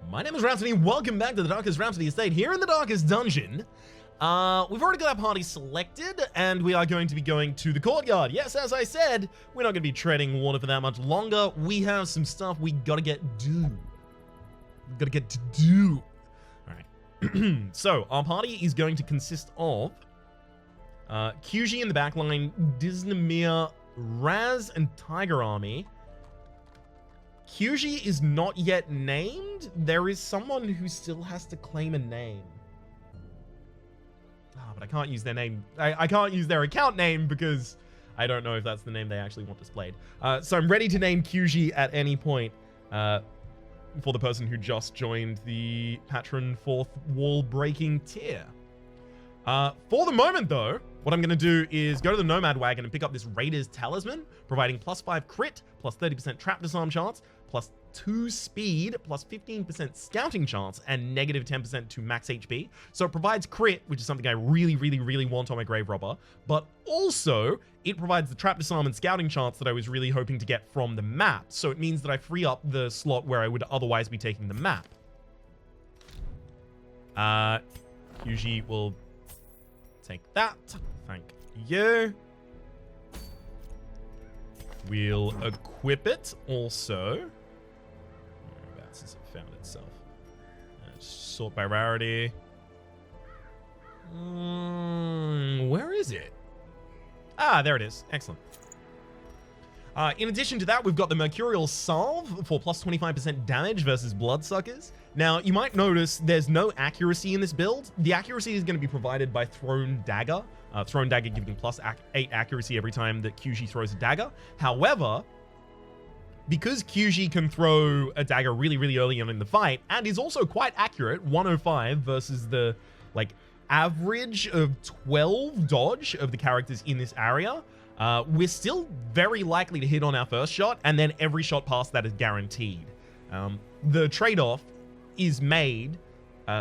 My name is Rhapsody. Welcome back to the Darkest Rhapsody Estate here in the Darkest Dungeon. We've already got our party selected, and we are going to be going to the Courtyard. Yes, as I said, we're not going to be treading water for that much longer. We have some stuff we gotta get to do. Alright. So, our party is going to consist of QG in the backline, Disnamir, Raz, and Tiger Army. QG is not yet named. There is someone who still has to claim a name. But I can't use their name. I can't use their account name because I don't know if that's the name they actually want displayed. So I'm ready to name QG at any point for the person who just joined the Patron 4th wall breaking tier. For the moment though, what I'm going to do is go to the Nomad Wagon and pick up this Raider's Talisman, providing +5 crit, +30% trap disarm chance, +2 speed, +15% scouting chance, and -10% to max HP. So it provides crit, which is something I really want on my Grave Robber, but also it provides the trap disarm and scouting chance that I was really hoping to get from the map. So it means that I free up the slot where I would otherwise be taking the map. QG will take that. Thank you. We'll equip it also. Whereabouts has it found itself? Sort by rarity. Where is it? Ah, there it is. Excellent. In addition to that, we've got the Mercurial Salve for +25% damage versus Bloodsuckers. Now, you might notice there's no accuracy in this build. The accuracy is going to be provided by Thrown Dagger. Thrown Dagger giving +8 accuracy every time that QG throws a dagger. However, because QG can throw a dagger really early on in the fight, and is also quite accurate, 105 versus the average of 12 dodge of the characters in this area, we're still very likely to hit on our first shot, and then every shot past that is guaranteed. The trade-off is made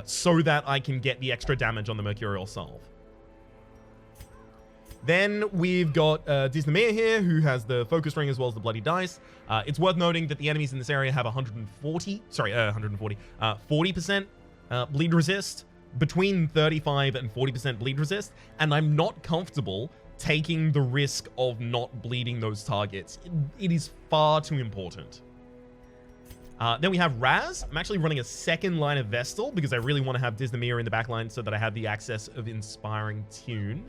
so that I can get the extra damage on the Mercurial Salve. Then we've got Disnamir here, who has the Focus Ring as well as the Bloody Dice. It's worth noting that the enemies in this area have 40% bleed resist, between 35 and 40% bleed resist, and I'm not comfortable taking the risk of not bleeding those targets. It is far too important. Then we have Raz. I'm actually running a second line of Vestal because I really want to have Disnamir in the back line so that I have the access of Inspiring Tune.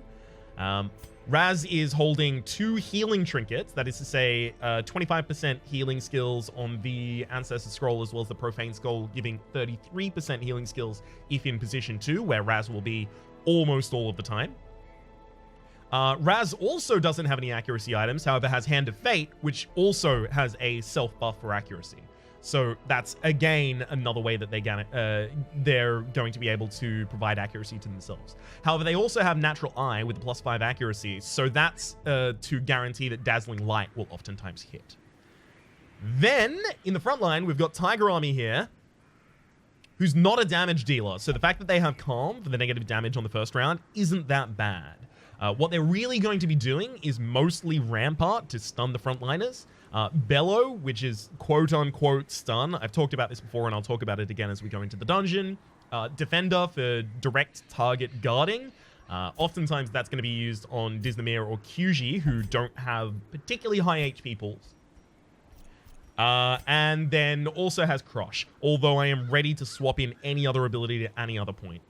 Raz is holding 2 healing trinkets, that is to say 25% healing skills on the Ancestor Scroll as well as the Profane Scroll, giving 33% healing skills if in position 2, where Raz will be almost all of the time. Raz also doesn't have any accuracy items, however has Hand of Fate, which also has a self-buff for accuracy. So that's, again, another way that they're going to be able to provide accuracy to themselves. However, they also have Natural Eye with +5 accuracy, so that's to guarantee that Dazzling Light will oftentimes hit. Then, in the front line, we've got Tiger Army here, who's not a damage dealer, so the fact that they have Calm for the negative damage on the first round isn't that bad. What they're really going to be doing is mostly Rampart to stun the frontliners. Bellow, which is quote-unquote stun. I've talked about this before, and I'll talk about it again as we go into the dungeon. Defender for direct target guarding. Oftentimes, that's going to be used on Disnamir or QG, who don't have particularly high HP pools. And then also has Crush, although I am ready to swap in any other ability at any other point.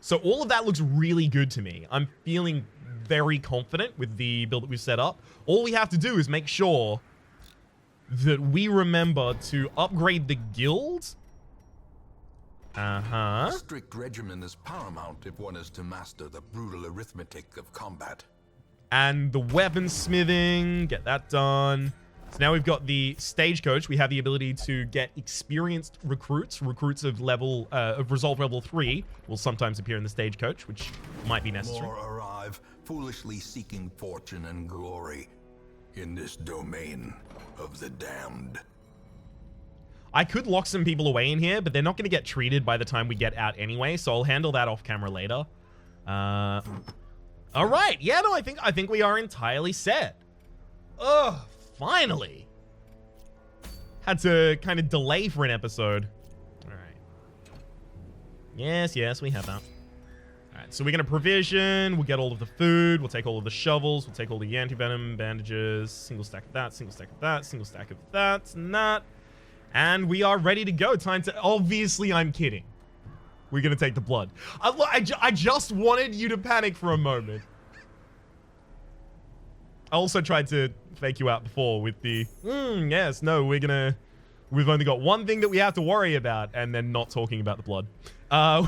So all of that looks really good to me. I'm feeling very confident with the build that we've set up. All we have to do is make sure that we remember to upgrade the guild. A strict regimen is paramount if one is to master the brutal arithmetic of combat. And the weaponsmithing, get that done. So now we've got the Stagecoach. We have the ability to get experienced recruits. Recruits of Resolve level 3 will sometimes appear in the Stagecoach, which might be necessary. More arrive, foolishly seeking fortune and glory in this domain of the damned. I could lock some people away in here, but they're not going to get treated by the time we get out anyway, so I'll handle that off camera later. All right. Yeah, no, I think we are entirely set. Ugh. Finally. had to kind of delay for an episode. All right. Yes, yes, we have that. All right, so we're going to provision. We'll get all of the food. We'll take all of the shovels. We'll take all the anti-venom bandages. Single stack of that, single stack of that, single stack of that, and that. And we are ready to go. Time to... Obviously, I'm kidding. We're going to take the blood. I just wanted you to panic for a moment. I also tried to fake you out before with the, yes, no, we've only got one thing that we have to worry about, and then not talking about the blood.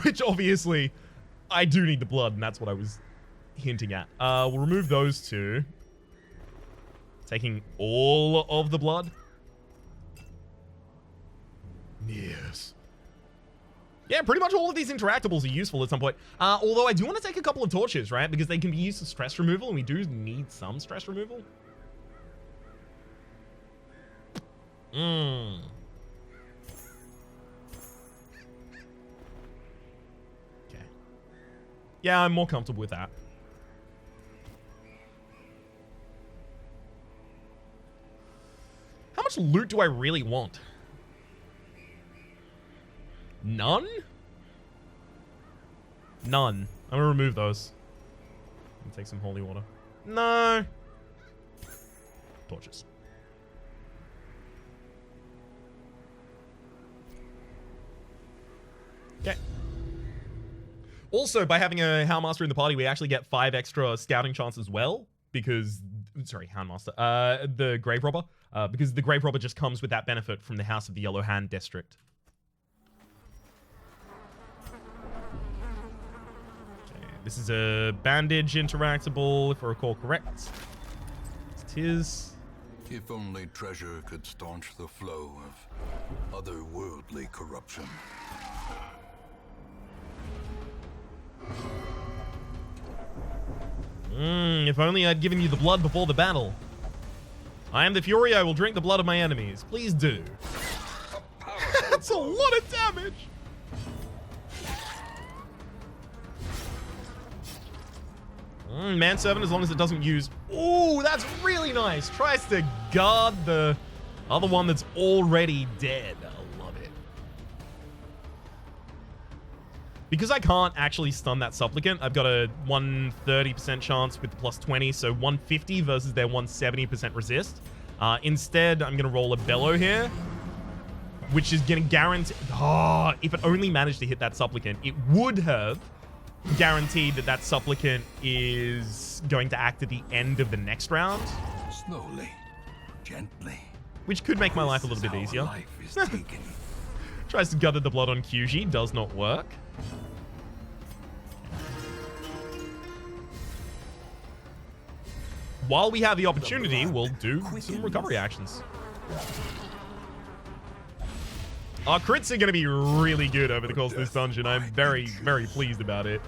Which obviously, I do need the blood, and that's what I was hinting at. We'll remove those two. Taking all of the blood. Yes. Yeah, pretty much all of these interactables are useful at some point. Although I do want to take a couple of torches, right? Because they can be used for stress removal, and we do need some stress removal. Okay. Yeah, I'm more comfortable with that. How much loot do I really want? None? None. I'm gonna remove those. And take some holy water. No. Torches. Okay. Also, by having a Houndmaster in the party, we actually get 5 extra scouting chance as well. Because, sorry, Houndmaster. The Grave Robber. Because the Grave Robber just comes with that benefit from the House of the Yellow Hand district. This is a bandage interactable, if I recall correct. It is. If only treasure could staunch the flow of otherworldly corruption. If only I'd given you the blood before the battle. I am the Fury, I will drink the blood of my enemies. Please do. That's a lot of damage. Manservant, as long as it doesn't use... Ooh, that's really nice. Tries to guard the other one that's already dead. I love it. Because I can't actually stun that Supplicant, I've got a 130% chance with the plus 20, so 150 versus their 170% resist. Instead, I'm going to roll a Bellow here, which is going to guarantee... Oh, if it only managed to hit that Supplicant, it would have... guaranteed that that Supplicant is going to act at the end of the next round. Slowly, gently. Which could make my life a little bit easier. Life is taken. Tries to gather the blood on QG, does not work. While we have the opportunity, we'll do some recovery actions. Our crits are going to be really good over the course of this dungeon. I'm very, very pleased about it.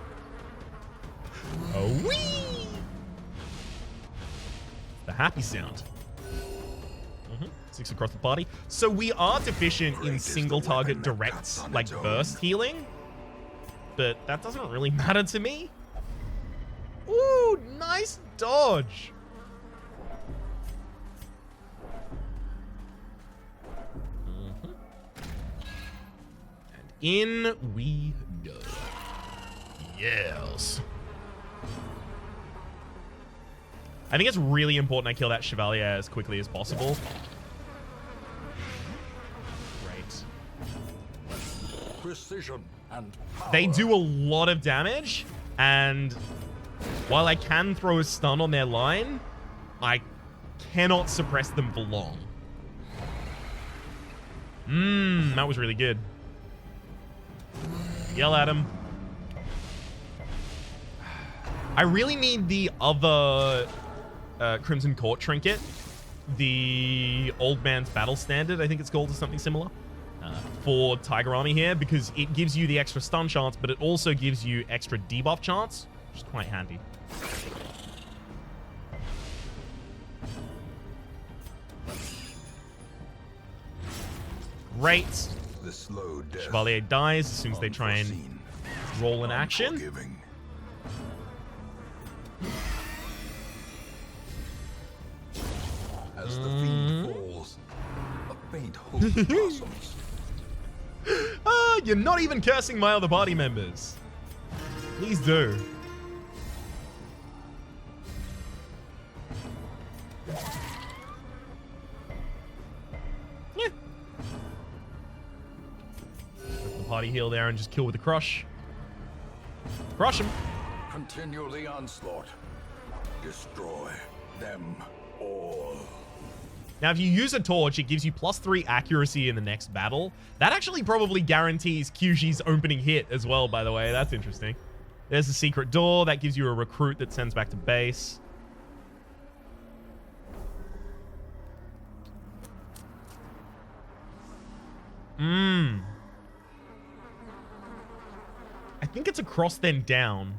Oh, wee! The happy sound. 6 across the party. So we are deficient in single target direct, like, burst healing. But that doesn't really matter to me. Ooh, nice dodge. In we go. Yes. I think it's really important I kill that Chevalier as quickly as possible. Great. Precision and power. They do a lot of damage, and while I can throw a stun on their line, I cannot suppress them for long. That was really good. Yell at him. I really need the other Crimson Court trinket. The Old Man's Battle Standard, I think it's called, or something similar. For Tiger Army here, because it gives you the extra stun chance, but it also gives you extra debuff chance, which is quite handy. Great. The slow death. Chevalier dies as soon as they try and roll an action. As the fiend falls, a faint hope blossoms. Ah, you're not even cursing my other party members. Please do. Yeah. Put the party heal there and just kill with the crush. Crush him. Continue the onslaught. Destroy them all. Now, if you use a torch, it gives you +3 accuracy in the next battle. That actually probably guarantees Kyuji's opening hit as well, by the way. That's interesting. There's a secret door. That gives you a recruit that sends back to base. I think it's across then down.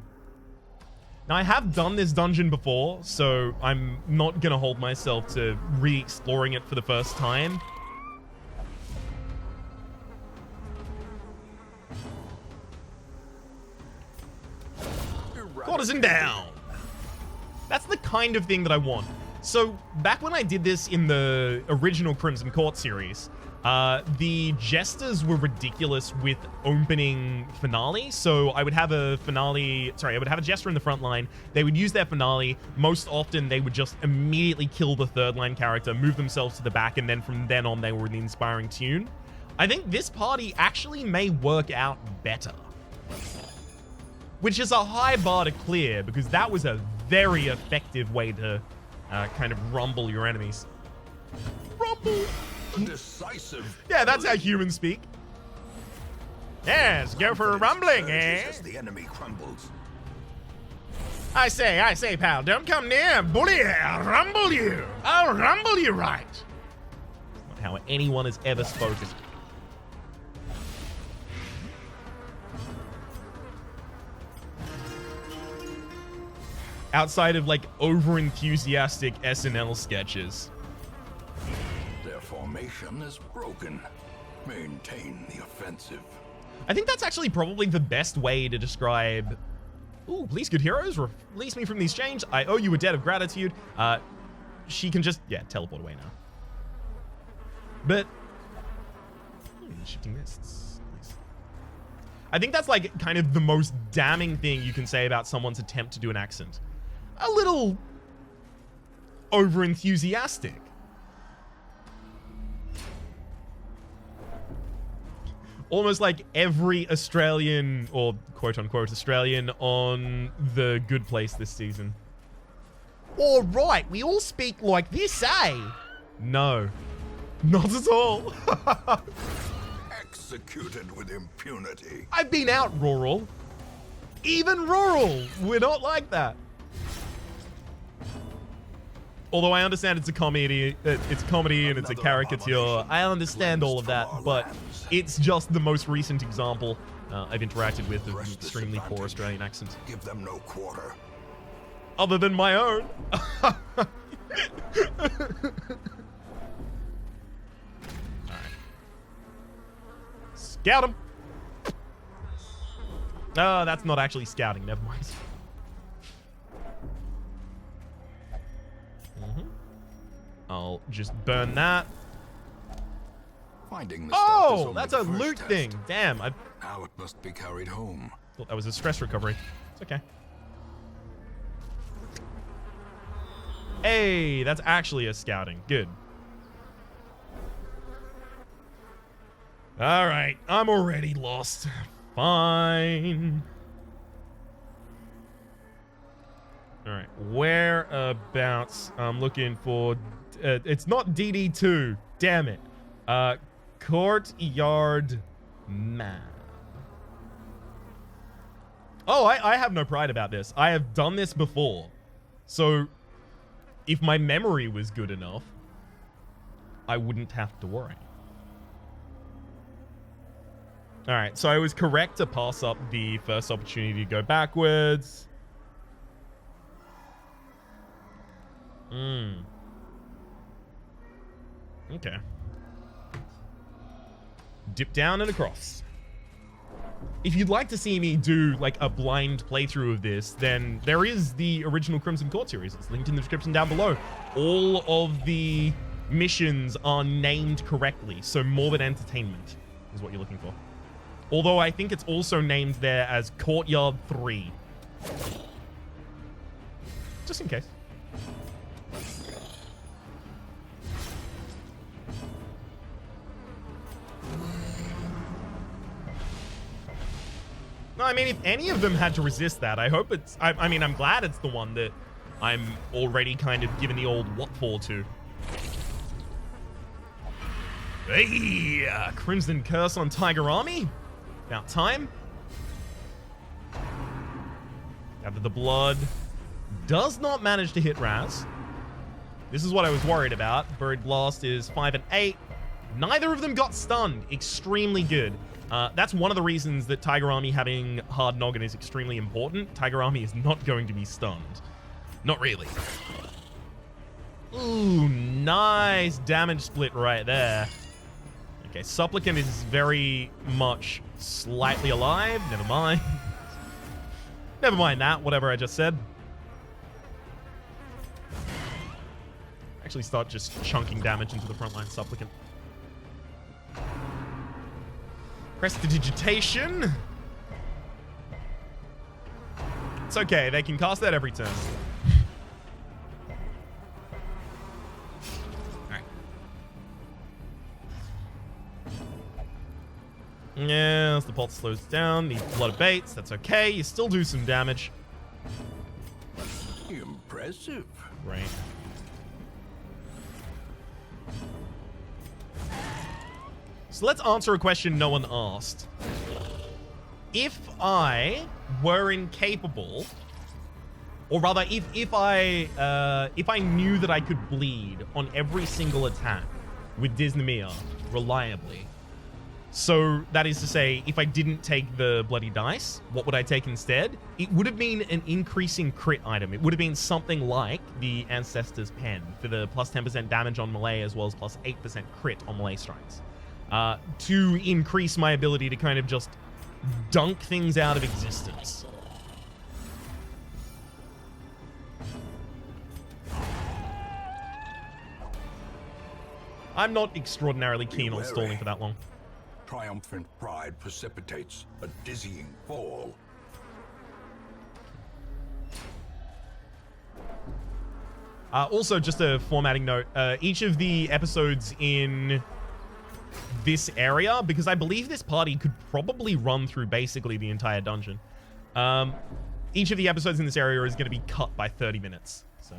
Now, I have done this dungeon before, so I'm not going to hold myself to re-exploring it for the first time. Courtyard down! That's the kind of thing that I want. So, back when I did this in the original Crimson Court series, the jesters were ridiculous with opening finale. So I would have a jester in the front line. They would use their finale. Most often, they would just immediately kill the third line character, move themselves to the back, and then from then on, they were the inspiring tune. I think this party actually may work out better. Which is a high bar to clear, because that was a very effective way to kind of rumble your enemies. Rumble! Decisive. Yeah, that's how humans speak. Yes, go for a rumbling, eh? As the enemy crumbles. I say, pal, don't come near. Bully, I'll rumble you. I'll rumble you right. That's not how anyone has ever spoken. Outside of, like, over-enthusiastic SNL sketches. Their formation is broken. Maintain the offensive. I think that's actually probably the best way to describe... Ooh, please, good heroes, release me from these chains. I owe you a debt of gratitude. She can just, yeah, teleport away now. But... shifting mists. Nice. I think that's, like, kind of the most damning thing you can say about someone's attempt to do an accent. A little... over-enthusiastic. Almost like every Australian, or quote-unquote Australian, on The Good Place this season. All right, we all speak like this, eh? No. Not at all. Executed with impunity. I've been out rural. Even rural. We're not like that. Although I understand it's a comedy, and it's a caricature. I understand all of that, but it's just the most recent example I've interacted with of an extremely poor Australian accent. Give them no quarter. Other than my own. Alright. Scout him. Oh, that's not actually scouting. Never mind. I'll just burn that. Finding the stuff is only that's the a first loot test. thing. Damn, I Now it must be carried home. thought that was a stress recovery. It's okay. Hey, that's actually a scouting. Good. All right, I'm already lost. Fine. All right, whereabouts? I'm looking for... it's not DD2. Damn it. Courtyard map. Oh, I have no pride about this. I have done this before. So, if my memory was good enough, I wouldn't have to worry. All right, so I was correct to pass up the first opportunity to go backwards. Okay. Dip down and across. If you'd like to see me do, like, a blind playthrough of this, then there is the original Crimson Court series. It's linked in the description down below. All of the missions are named correctly. So Morbid Entertainment is what you're looking for. Although I think it's also named there as Courtyard 3. Just in case. No, I mean, if any of them had to resist that, I hope it's... I mean, I'm glad it's the one that I'm already kind of given the old what for to. Hey! Crimson Curse on Tiger Army. About time. Gather the Blood. Does not manage to hit Raz. This is what I was worried about. Buried Blast is 5 and 8. Neither of them got stunned. Extremely good. That's one of the reasons that Tiger Army having Hard Noggin is extremely important. Tiger Army is not going to be stunned. Not really. Ooh, nice damage split right there. Okay, Supplicant is very much slightly alive. Never mind. Never mind that, whatever I just said. Actually start just chunking damage into the frontline Supplicant. Prestidigitation. It's okay, they can cast that every turn. Alright. Yeah, as the pulse slows down, needs a lot of baits, that's okay. You still do some damage. Impressive. Right. So let's answer a question no one asked. If I were incapable, or rather, if I knew that I could bleed on every single attack with Dysnomia reliably, so that is to say, if I didn't take the bloody dice, what would I take instead? It would have been an increasing crit item. It would have been something like the Ancestor's Pen for the plus 10% damage on melee as well as plus 8% crit on melee strikes. To increase my ability to kind of just dunk things out of existence. I'm not extraordinarily keen on stalling for that long. Triumphant pride precipitates a dizzying fall. Also, just a formatting note. Each of the episodes in this area, because I believe this party could probably run through basically the entire dungeon. Each of the episodes in this area is going to be cut by 30 minutes. So,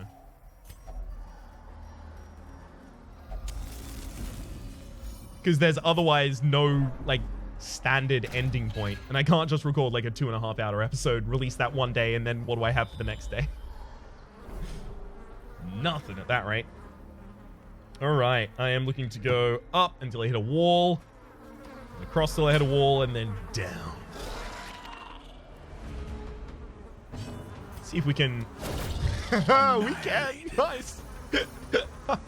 because there's otherwise no like standard ending point, and I can't just record like a 2.5 hour episode, release that one day, and then what do I have for the next day? Nothing at that rate. Alright, I am looking to go up until I hit a wall, across till I hit a wall, and then down. See if we can... we can! Nice!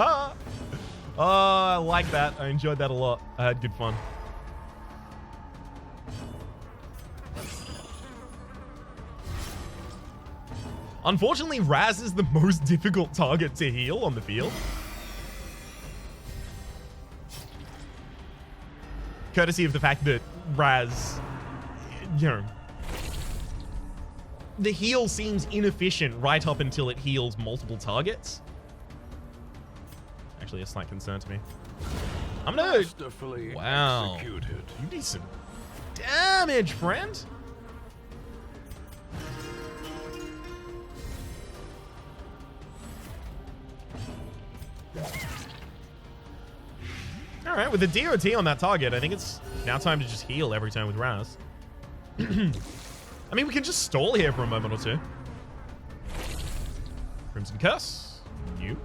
Oh, I like that. I enjoyed that a lot. I had good fun. Unfortunately, Raz is the most difficult target to heal on the field. Courtesy of the fact that Raz, you know, the heal seems inefficient right up until it heals multiple targets. Actually, a slight concern to me. I'm gonna... Wow. Executed. You need some damage, friend. Alright, with the DOT on that target, I think it's now time to just heal every turn with Raz. I mean, we can just stall here for a moment or two. Crimson Curse. New.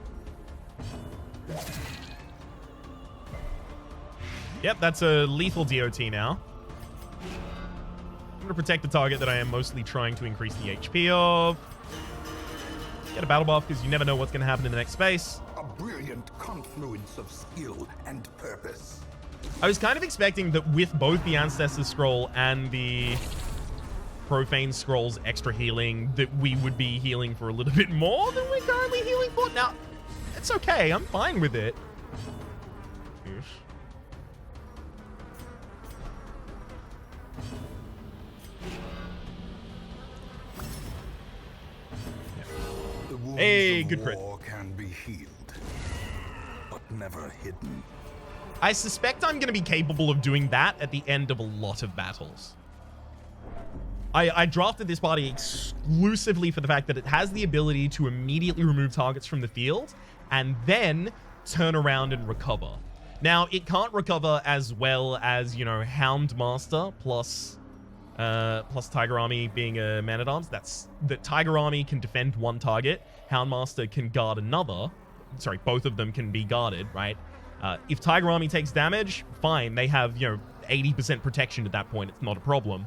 Yep, that's a lethal DOT now. I'm going to protect the target that I am mostly trying to increase the HP of. Get a battle buff because you never know what's going to happen in the next space. A brilliant confluence of skill and purpose. I was kind of expecting that with both the Ancestor's Scroll and the Profane Scroll's extra healing, that we would be healing for a little bit more than we're currently healing for. Now, it's okay. I'm fine with it. Oof. The wounds Hey, of good crit. war can be healed, but never hidden. I suspect I'm going to be capable of doing that at the end of a lot of battles. I drafted this party exclusively for the fact that it has the ability to immediately remove targets from the field and then turn around and recover. Now, it can't recover as well as, you know, Houndmaster plus Tiger Army being a man-at-arms. That's that Tiger Army can defend one target, Houndmaster can guard another. Sorry, both of them can be guarded, right? If Tiger Army takes damage, fine. They have, you know, 80% protection at that point. It's not a problem.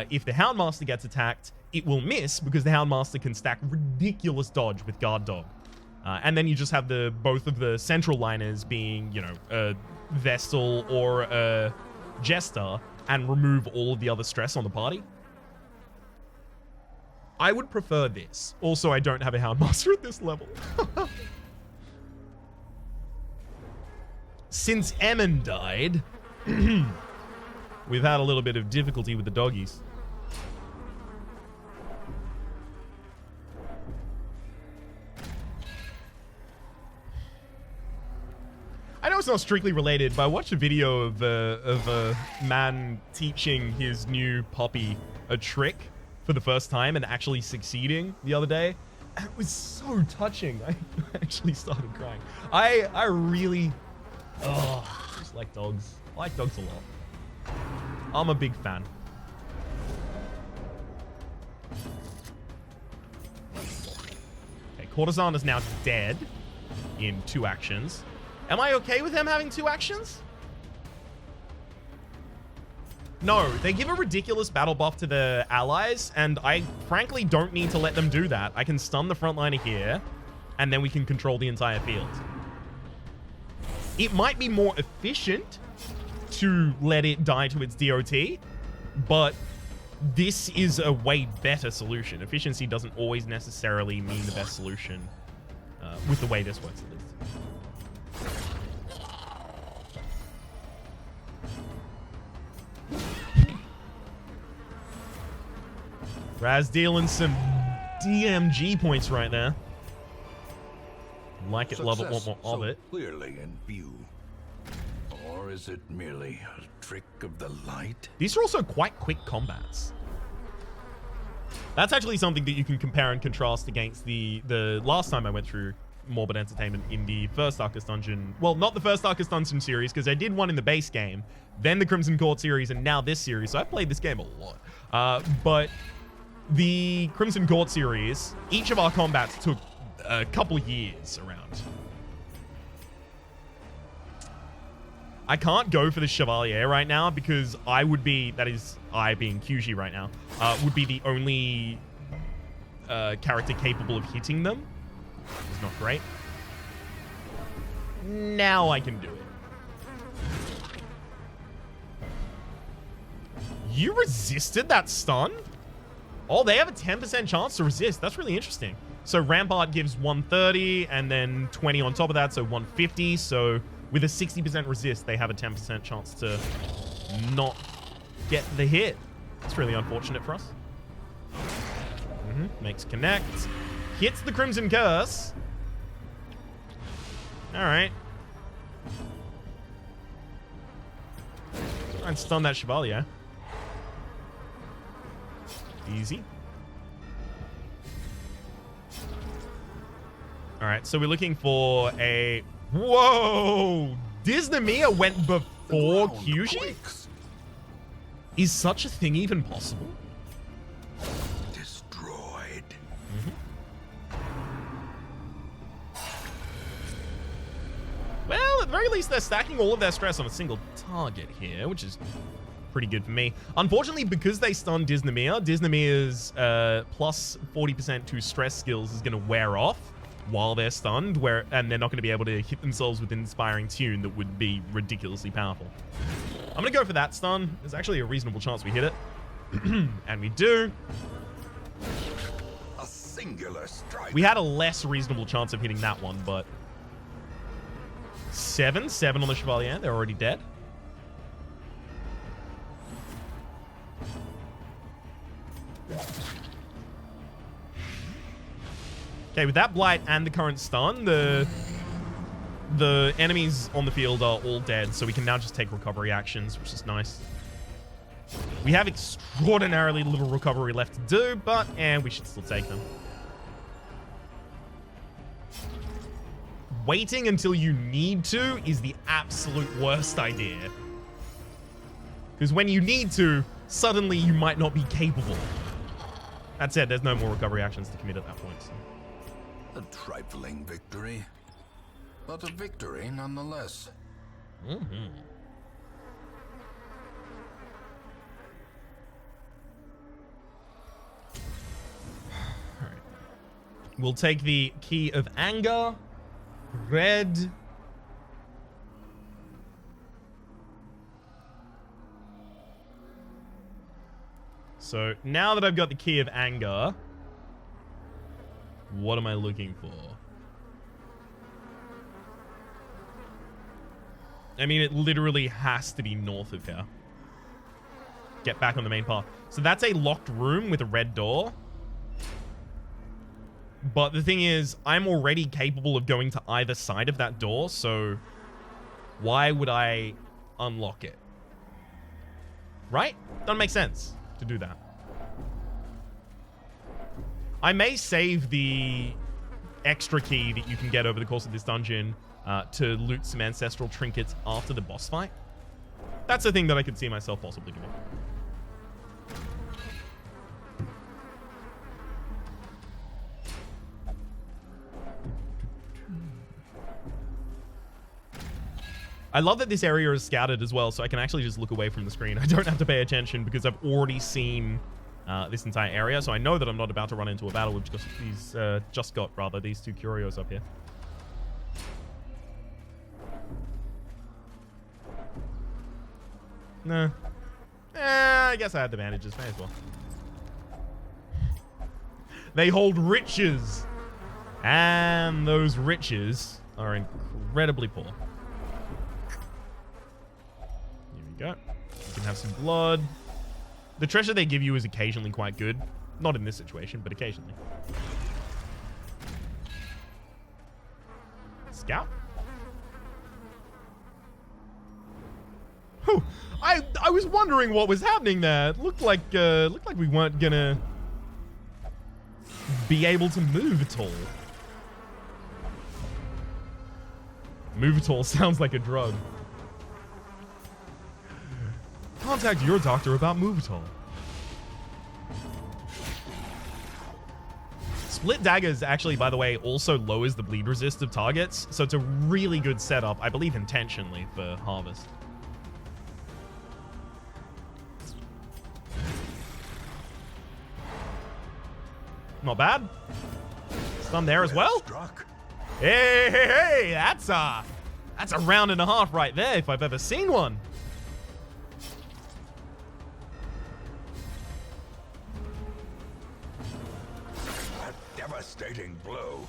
If the Houndmaster gets attacked, it will miss because the Houndmaster can stack ridiculous dodge with Guard Dog. And then you just have both of the central liners being, you know, a Vestal or a Jester and remove all of the other stress on the party. I would prefer this. Also, I don't have a Houndmaster at this level. Since Emmon died, we've had a little bit of difficulty with the doggies. I know it's not strictly related, but I watched a video of a man teaching his new puppy a trick for the first time and actually succeeding the other day. And it was so touching. I actually started crying. I really... Oh, I just like dogs. I like dogs a lot. I'm a big fan. Okay, Courtesan is now dead in 2 actions. Am I okay with them having 2 actions? No, they give a ridiculous battle buff to the allies, and I frankly don't need to let them do that. I can stun the frontliner here, and then we can control the entire field. It might be more efficient to let it die to its DOT, but this is a way better solution. Efficiency doesn't always necessarily mean the best solution with the way this works, at least. Raz dealing some DMG points right there. Like it, love it, want more of it. Clearly in view. Or is it merely a trick of the light? These are also quite quick combats. That's actually something that you can compare and contrast against the last time I went through Morbid Entertainment in the first Darkest Dungeon. Well, not the first Darkest Dungeon series, because I did one in the base game, then the Crimson Court series, and now this series. So I've played this game a lot. But the Crimson Court series, each of our combats took a couple years around. I can't go for the Chevalier right now because I would be, that is I being QG right now, would be the only character capable of hitting them. It's not great. Now I can do it. You resisted that stun? Oh, they have a 10% chance to resist. That's really interesting. So Rampart gives 130 and then 20 on top of that, so 150. So with a 60% resist, they have a 10% chance to not get the hit. It's really unfortunate for us. Makes connect. Hits the Crimson Curse. All right. Try and stun that Chevalier. Easy. All right, so we're looking for a... Whoa! Disneymere went before Kyuji? Is such a thing even possible? Destroyed. Well, at the very least, they're stacking all of their stress on a single target here, which is pretty good for me. Unfortunately, because they stunned Disneymere's plus 40% to stress skills is going to wear off while they're stunned, and they're not going to be able to hit themselves with an inspiring tune that would be ridiculously powerful. I'm going to go for that stun. There's actually a reasonable chance we hit it. And we do. A singular strike. We had a less reasonable chance of hitting that one, but 7 on the Chevalier. They're already dead. Okay, with that blight and the current stun, the enemies on the field are all dead, so we can now just take recovery actions, which is nice. We have extraordinarily little recovery left to do, but we should still take them. Waiting until you need to is the absolute worst idea. Because when you need to, suddenly you might not be capable. That said, there's no more recovery actions to commit at that point. So. A trifling victory, but a victory nonetheless. Mm-hmm. All right. We'll take the Key of Anger. Red. So now that I've got the Key of Anger, what am I looking for? I mean, it literally has to be north of here. Get back on the main path. So that's a locked room with a red door. But the thing is, I'm already capable of going to either side of that door, so why would I unlock it? Right? Doesn't make sense to do that. I may save the extra key that you can get over the course of this dungeon to loot some ancestral trinkets after the boss fight. That's a thing that I could see myself possibly doing. I love that this area is scouted as well, so I can actually just look away from the screen. I don't have to pay attention because I've already seen this entire area, so I know that I'm not about to run into a battle with just got these two curios up here. Nah. I guess I had the bandages. May as well. They hold riches. And those riches are incredibly poor. Here we go. You can have some blood. The treasure they give you is occasionally quite good. Not in this situation, but occasionally. Scout. Whew. I was wondering what was happening there. It looked like we weren't gonna be able to move at all. Move at all sounds like a drug. Contact your doctor about Movital. Split daggers actually, by the way, also lowers the bleed resist of targets, so it's a really good setup, I believe intentionally, for Harvest. Not bad. Stun there as well. Hey, that's a round and a half right there if I've ever seen one. Devastating blow.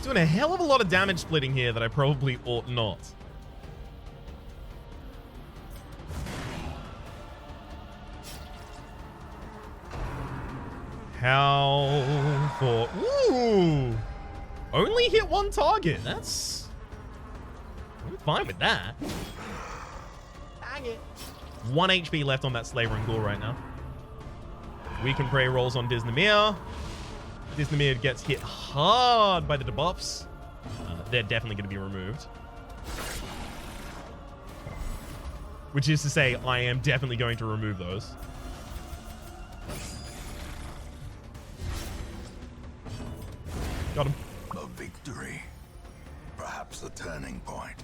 Doing a hell of a lot of damage splitting here that I probably ought not. How for... Ooh! Only hit one target. I'm fine with that. Dang it. 1 HP left on that Slaver and Ghoul right now. Weaken Prey rolls on Disnamir. Disnamir gets hit hard by the debuffs. They're definitely going to be removed. Which is to say, I am definitely going to remove those. Got him. A victory. Perhaps the turning point.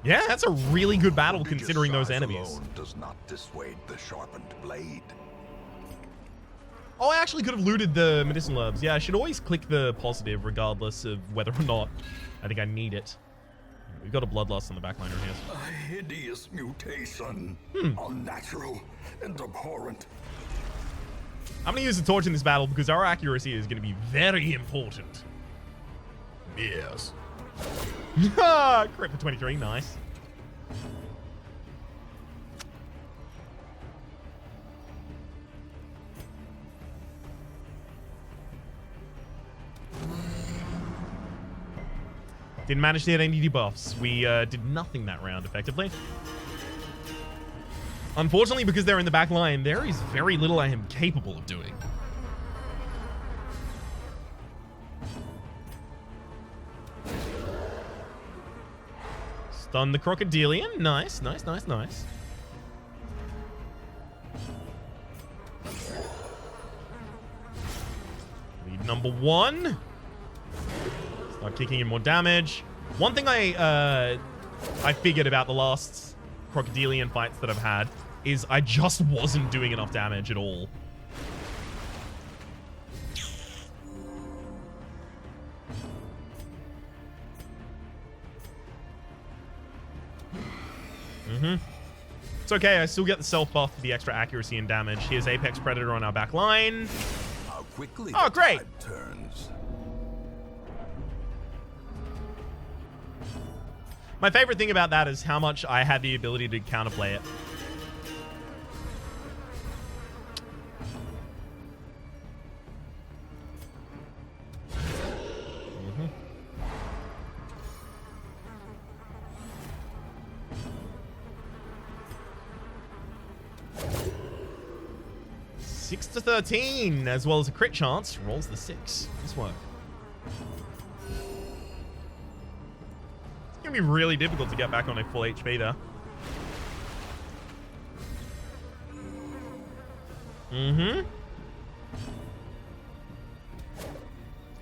Yeah, that's a really good battle considering those enemies. Alone does not dissuade the sharpened blade. Oh, I actually could have looted the medicinal herbs. Yeah, I should always click the positive regardless of whether or not I think I need it. We've got a bloodlust on the backliner here. A hideous mutation. Unnatural and abhorrent. I'm going to use a torch in this battle because our accuracy is going to be very important. Yes. Crit for 23. Nice. Didn't manage to hit any debuffs. We did nothing that round, effectively. Unfortunately, because they're in the back line, there is very little I am capable of doing. Stun the Crocodilian. Nice, nice, nice, nice. Lead number 1. Start kicking in more damage. One thing I figured about the last Crocodilian fights that I've had is I just wasn't doing enough damage at all. It's okay, I still get the self buff for the extra accuracy and damage. Here's Apex Predator on our back line. How quickly oh, great! Turns. My favorite thing about that is how much I had the ability to counterplay it. Mm-hmm. 6 to 13, as well as a crit chance. Rolls the 6. Nice work. It's gonna be really difficult to get back on a full HP there.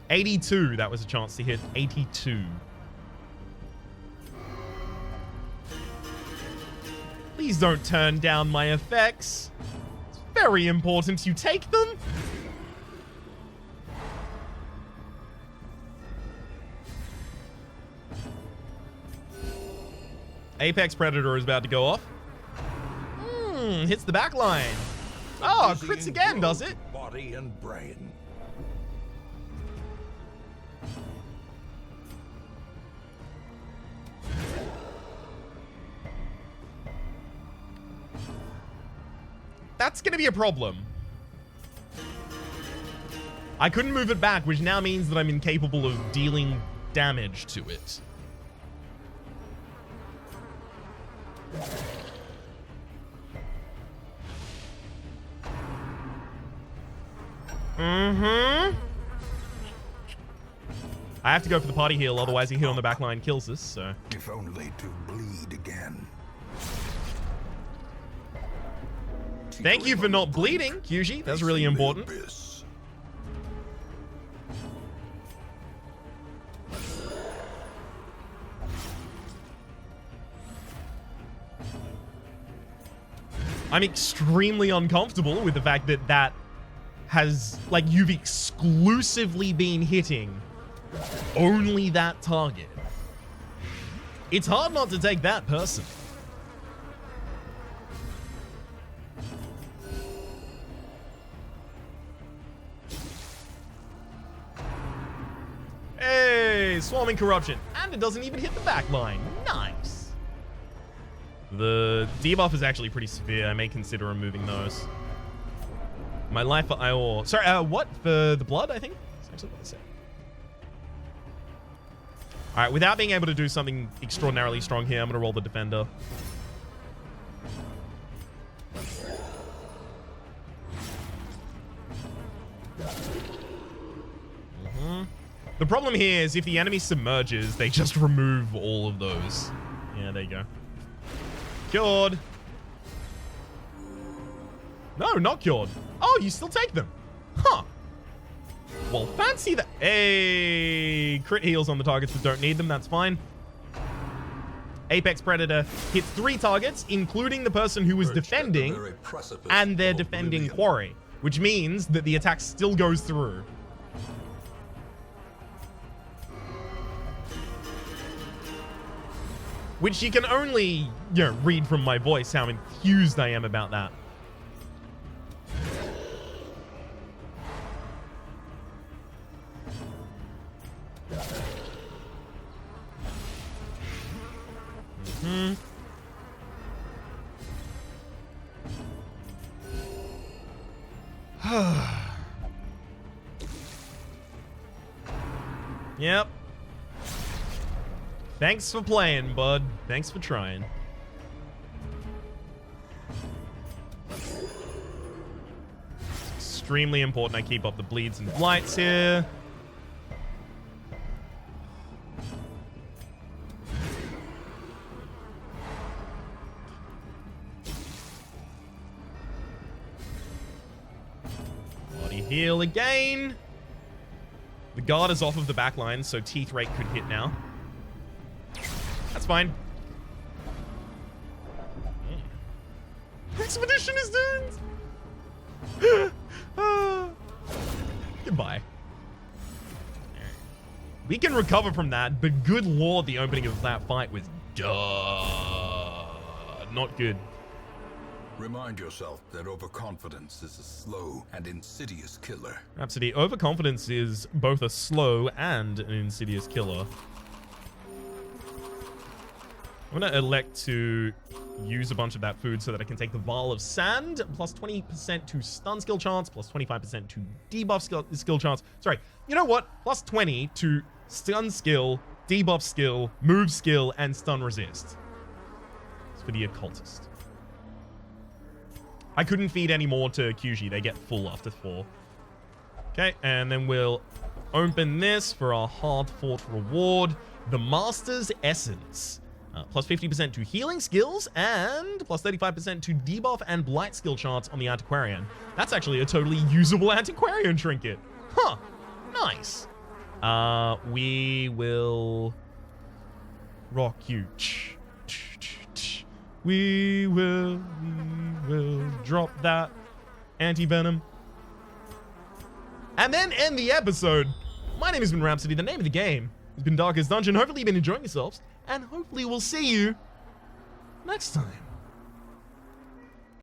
82, that was a chance to hit. 82. Please don't turn down my effects. It's very important you take them. Apex Predator is about to go off. Hits the back line. Oh, crits again, does it? Body and brain. That's going to be a problem. I couldn't move it back, which now means that I'm incapable of dealing damage to it. I have to go for the party heal, otherwise a heal on the back line kills us, so. If only to bleed again. Thank you for not bleeding, Kyuji. That's really important. I'm extremely uncomfortable with the fact that that has, like, you've exclusively been hitting only that target. It's hard not to take that personally. Hey, Swarming Corruption. And it doesn't even hit the back line. Nice. The debuff is actually pretty severe. I may consider removing those. My life for Ior. Sorry, what? For the blood, I think? That's actually what they said. Alright, without being able to do something extraordinarily strong here, I'm going to roll the defender. The problem here is if the enemy submerges, they just remove all of those. Yeah, there you go. Cured. No, not cured. Oh, you still take them. Huh. Well, fancy that. Hey, crit heals on the targets that don't need them. That's fine. Apex Predator hits 3 targets, including the person who was defending and their defending quarry, which means that the attack still goes through. Which you can only, read from my voice how enthused I am about that. Yep. Thanks for playing, bud. Thanks for trying. It's extremely important I keep up the bleeds and blights here. Body heal again. The guard is off of the back line, so Teeth Rake could hit now. That's fine. Expedition is doomed! Goodbye. We can recover from that, but good lord, the opening of that fight was not good. Remind yourself that overconfidence is a slow and insidious killer. Rhapsody, overconfidence is both a slow and an insidious killer. I'm going to elect to use a bunch of that food so that I can take the Vial of Sand, plus 20% to stun skill chance, plus 25% to debuff skill chance. Sorry, you know what? Plus 20 to stun skill, debuff skill, move skill, and stun resist. It's for the occultist. I couldn't feed any more to QG. They get full after 4. Okay, and then we'll open this for our hard-fought reward, the Master's Essence. Plus 50% to healing skills and plus 35% to debuff and blight skill charts on the Antiquarian. That's actually a totally usable Antiquarian trinket. Huh. Nice. We will rock you. We will drop that anti-venom. And then end the episode. My name has been Rhapsody. The name of the game has been Darkest Dungeon. Hopefully you've been enjoying yourselves. And hopefully we'll see you next time.